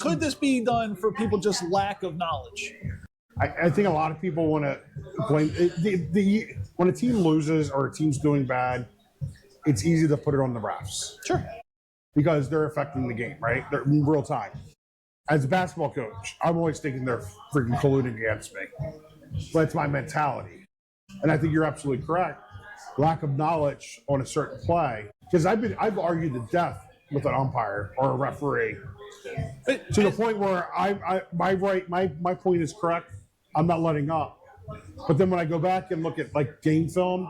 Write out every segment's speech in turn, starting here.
Could this be done for people just lack of knowledge? I think a lot of people want to blame when a team loses or a team's doing bad, it's easy to put it on the refs. Sure. Because they're affecting the game, right? They're in real time. As a basketball coach, I'm always thinking they're freaking colluding against me. But it's my mentality. And I think you're absolutely correct. Lack of knowledge on a certain play. Because I've argued to death with an umpire or a referee. To the point where my point is correct. I'm not letting up. But then when I go back and look at like game film,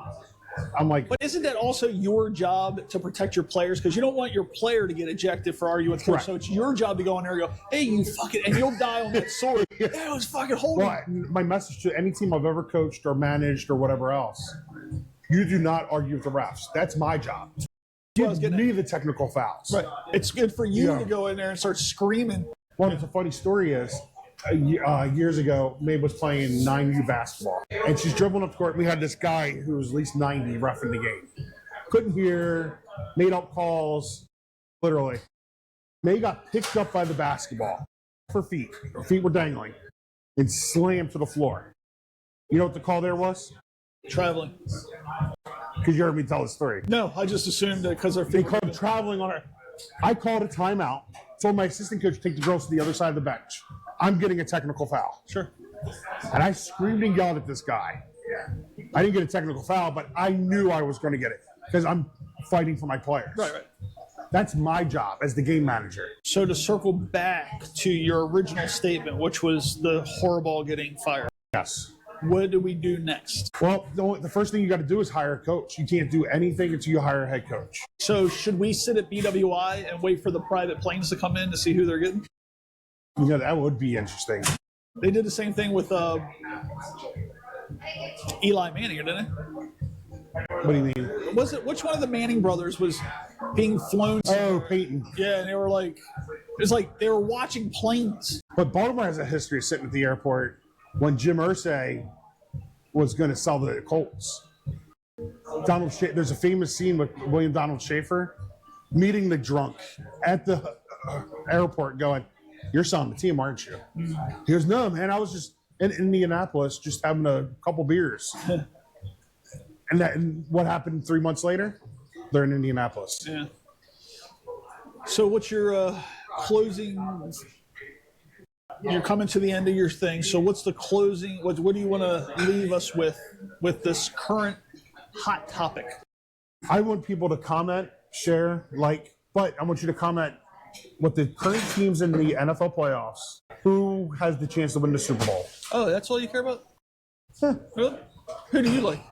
I'm like, but isn't that also your job to protect your players? Because you don't want your player to get ejected for arguing with coach. Right. So it's your job to go in there and go, hey, you fucking, and you'll die on that sword. That was fucking holding. Well, my message to any team I've ever coached or managed or whatever else, you do not argue with the refs. That's my job. Give me the technical fouls. Right. It's good for you to go in there and start screaming. Well, the funny story is, years ago, Maeve was playing 9U basketball, and she's dribbling up the court. We had this guy who was at least 90 reffing the game. Couldn't hear, made up calls, literally. May got picked up by the basketball. Her feet were dangling, and slammed to the floor. You know what the call there was? Traveling. Because you heard me tell the story. No, I just assumed that because they called traveling on her. I called a timeout, told my assistant coach to take the girls to the other side of the bench. I'm getting a technical foul. Sure. And I screamed and yelled at this guy. I didn't get a technical foul, but I knew I was going to get it because I'm fighting for my players. Right. That's my job as the game manager. So to circle back to your original statement, which was the Harbaugh getting fired. Yes. What do we do next? Well, the first thing you got to do is hire a coach. You can't do anything until you hire a head coach. So should we sit at BWI and wait for the private planes to come in to see who they're getting? You know, that would be interesting. They did the same thing with Eli Manning, didn't they? What do you mean? Was it which one of the Manning brothers was being flown? Oh, Peyton. Yeah, and they were like, it was like they were watching planes. But Baltimore has a history of sitting at the airport when Jim Irsay was going to sell the Colts. There's a famous scene with William Donald Schaefer meeting the drunk at the airport going, "You're selling the team, aren't you?" He goes, "No, man, I was just in Indianapolis just having a couple beers." And what happened 3 months later? They're in Indianapolis. Yeah. So what's your closing? You're coming to the end of your thing. So what's the closing? What do you want to leave us with this current hot topic? I want people to comment, share, like, but I want you to comment with the current teams in the NFL playoffs. Who has the chance to win the Super Bowl? Oh, that's all you care about? Huh. Really? Who do you like?